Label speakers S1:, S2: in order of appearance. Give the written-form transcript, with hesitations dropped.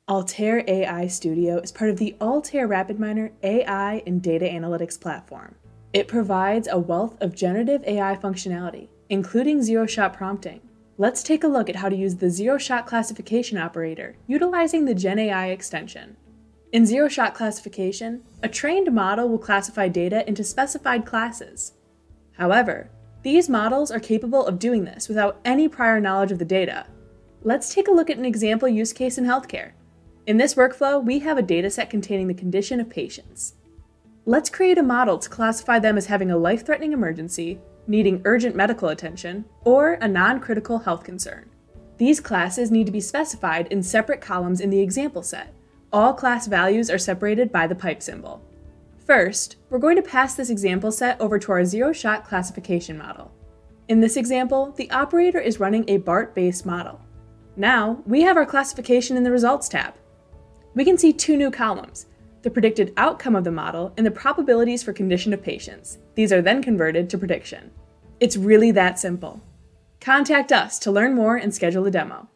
S1: Altair AI Studio is part of the Altair RapidMiner AI and data analytics platform. It provides a wealth of generative AI functionality, including zero-shot prompting. Let's take a look at how to use the zero-shot classification operator utilizing the genAI extension. In zero-shot classification, a trained model will classify data into specified classes. However, these models are capable of doing this without any prior knowledge of the data. Let's take a look at an example use case in healthcare. In this workflow, we have a dataset containing the condition of patients. Let's create a model to classify them as having a life-threatening emergency, needing urgent medical attention, or a non-critical health concern. These classes need to be specified in separate columns in the example set. All class values are separated by the pipe symbol. First, we're going to pass this example set over to our zero-shot classification model. In this example, the operator is running a BART-based model. Now, we have our classification in the Results tab. We can see two new columns, the predicted outcome of the model and the probabilities for condition of patients. These are then converted to prediction. It's really that simple. Contact us to learn more and schedule a demo.